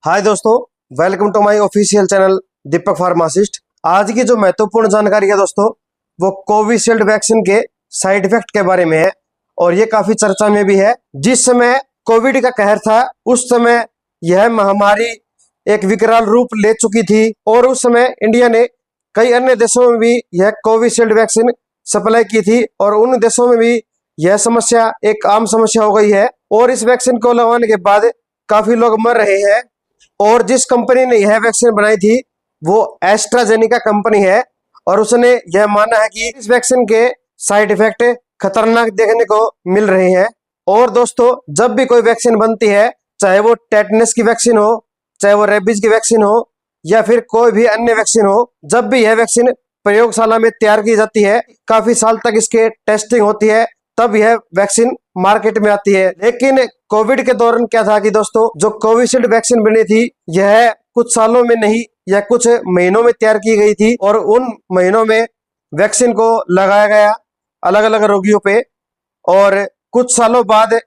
हाय दोस्तों, welcome to my official channel Deepak pharmacist. आज की जो महत्वपूर्ण जानकारी है दोस्तों, वो कोविशील्ड वैक्सीन के साइड इफेक्ट के बारे में है और ये काफी चर्चा में भी है। जिस समय कोविड का कहर था उस समय यह महामारी एक विकराल रूप ले चुकी थी और उस समय इंडिया ने कई अन्य देशों में भी यह कोविशील्ड वैक्सीन सप्लाई की थी और उन देशों में भी यह समस्या एक आम समस्या हो गई है और इस वैक्सीन को लगवाने के बाद काफी लोग मर रहे हैं। और जिस कंपनी ने यह वैक्सीन बनाई थी वो एस्ट्राजेनिका कंपनी है और उसने यह माना है कि इस वैक्सीन के साइड इफेक्ट खतरनाक देखने को मिल रहे हैं। और दोस्तों, जब भी कोई वैक्सीन बनती है, चाहे वो टेटनस की वैक्सीन हो, चाहे वो रेबीज की वैक्सीन हो या फिर कोई भी अन्य वैक्सीन हो, जब भी यह वैक्सीन प्रयोगशाला में तैयार की जाती है, काफी साल तक इसके टेस्टिंग होती है, तब यह वैक्सीन मार्केट में आती है। लेकिन कोविड के दौरान क्या था कि दोस्तों, जो कोविशील्ड वैक्सीन बनी थी यह कुछ सालों में नहीं या कुछ महीनों में तैयार की गई थी और उन महीनों में वैक्सीन को लगाया गया अलग अलग रोगियों पे और कुछ सालों बाद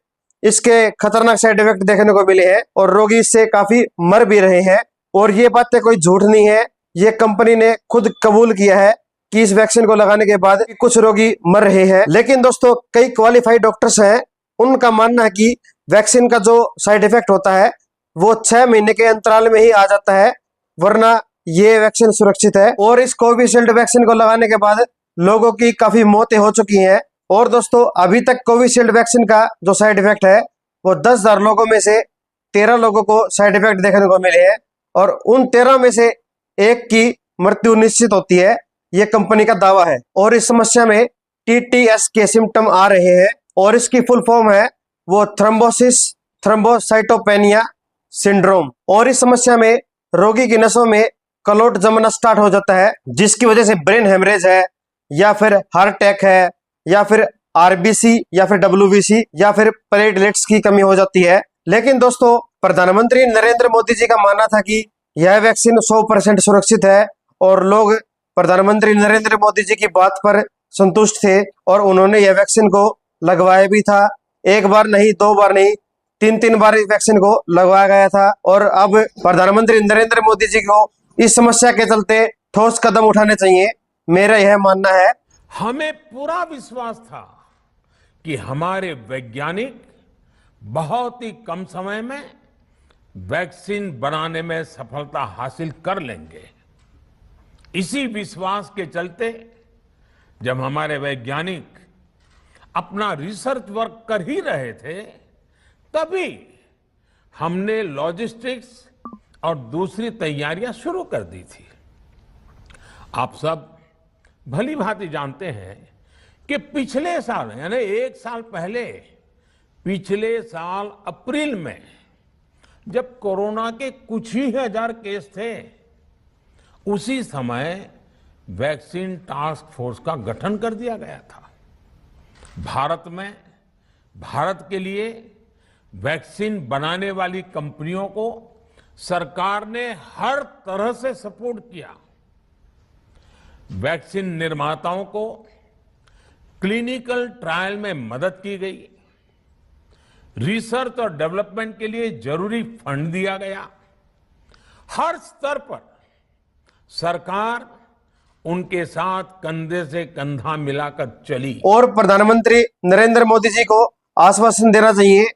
इसके खतरनाक साइड इफेक्ट देखने को मिले हैं और रोगी इससे काफी मर भी रहे हैं। और ये बातें कोई झूठ नहीं है, ये कंपनी ने खुद कबूल किया है कि इस वैक्सीन को लगाने के बाद कुछ रोगी मर रहे हैं। लेकिन दोस्तों, कई क्वालिफाइड डॉक्टर्स हैं, उनका मानना है कि वैक्सीन का जो साइड इफेक्ट होता है वो 6 महीने के अंतराल में ही आ जाता है, वरना ये वैक्सीन सुरक्षित है। और इस कोविशील्ड वैक्सीन को लगाने के बाद लोगों की काफी मौतें हो चुकी हैं। और दोस्तों, अभी तक कोविशील्ड वैक्सीन का जो साइड इफेक्ट है वो 10,000 लोगों में से 13 लोगों को साइड इफेक्ट देखने को मिले हैं और उन 13 में से एक की मृत्यु निश्चित होती है, ये कंपनी का दावा है। और इस समस्या में TTS के सिम्टम आ रहे हैं और इसकी फुल फॉर्म है वो थ्रोम्बोसिस थ्रोम्बोसाइटोपेनिया सिंड्रोम। और इस समस्या में रोगी की नसों में क्लॉट जमना स्टार्ट हो जाता है, जिसकी वजह से ब्रेन हेमरेज है या फिर हार्ट अटैक है या फिर RBC या फिर WBC या फिर प्लेटलेट्स की कमी हो जाती है। लेकिन दोस्तों, प्रधानमंत्री नरेंद्र मोदी जी का मानना था कि यह वैक्सीन 100% सुरक्षित है और लोग प्रधानमंत्री नरेंद्र मोदी जी की बात पर संतुष्ट थे और उन्होंने यह वैक्सीन को लगवाया भी था। एक बार नहीं, 2 बार नहीं, 3 बार इस वैक्सीन को लगवाया गया था। और अब प्रधानमंत्री नरेंद्र मोदी जी को इस समस्या के चलते ठोस कदम उठाने चाहिए, मेरा यह मानना है। हमें पूरा विश्वास था कि हमारे वैज्ञानिक बहुत ही कम समय में वैक्सीन बनाने में सफलता हासिल कर लेंगे। इसी विश्वास के चलते जब हमारे वैज्ञानिक अपना रिसर्च वर्क कर ही रहे थे, तभी हमने लॉजिस्टिक्स और दूसरी तैयारियां शुरू कर दी थी। आप सब भली भांति जानते हैं कि पिछले साल यानी 1 साल पहले, पिछले साल अप्रैल में जब कोरोना के कुछ ही हजार केस थे, उसी समय वैक्सीन टास्क फोर्स का गठन कर दिया गया था। भारत के लिए वैक्सीन बनाने वाली कंपनियों को सरकार ने हर तरह से सपोर्ट किया। वैक्सीन निर्माताओं को क्लिनिकल ट्रायल में मदद की गई, रिसर्च और डेवलपमेंट के लिए जरूरी फंड दिया गया। हर स्तर पर सरकार उनके साथ कंधे से कंधा मिलाकर चली। और प्रधानमंत्री नरेंद्र मोदी जी को आश्वासन देना चाहिए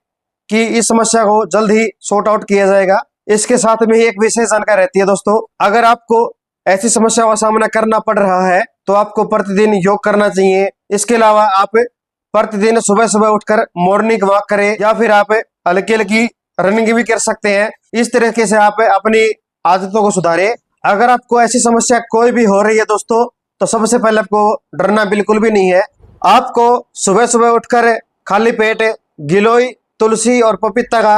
कि इस समस्या को जल्द ही सॉर्ट आउट किया जाएगा। इसके साथ में एक विशेष जानकारी रहती है दोस्तों, अगर आपको ऐसी समस्या का सामना करना पड़ रहा है तो आपको प्रतिदिन योग करना चाहिए। इसके अलावा आप प्रतिदिन सुबह सुबह उठकर मॉर्निंग वॉक करें या फिर आप हल्की हल्की रनिंग भी कर सकते हैं। इस तरीके से आप अपनी आदतों को सुधारें। अगर आपको ऐसी समस्या कोई भी हो रही है दोस्तों, तो सबसे पहले आपको डरना बिल्कुल भी नहीं है। आपको सुबह सुबह उठकर खाली पेट गिलोय, तुलसी और पपीता का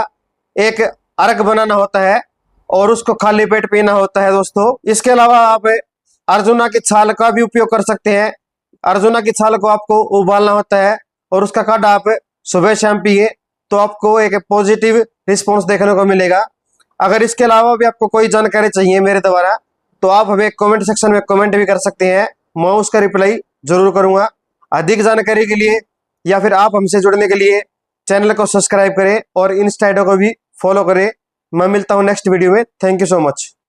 एक अर्घ बनाना होता है और उसको खाली पेट पीना होता है दोस्तों। इसके अलावा आप अर्जुना की छाल का भी उपयोग कर सकते हैं। अर्जुना की छाल को आपको उबालना होता है और उसका काढ़ा आप सुबह शाम पिए तो आपको एक पॉजिटिव रिस्पॉन्स देखने को मिलेगा। अगर इसके अलावा भी आपको कोई जानकारी चाहिए मेरे द्वारा तो आप हमें कमेंट सेक्शन में कमेंट भी कर सकते हैं, मैं उसका रिप्लाई जरूर करूंगा। अधिक जानकारी के लिए या फिर आप हमसे जुड़ने के लिए चैनल को सब्सक्राइब करें और इंस्टा को भी फॉलो करें। मैं मिलता हूँ नेक्स्ट वीडियो में। Thank you so much.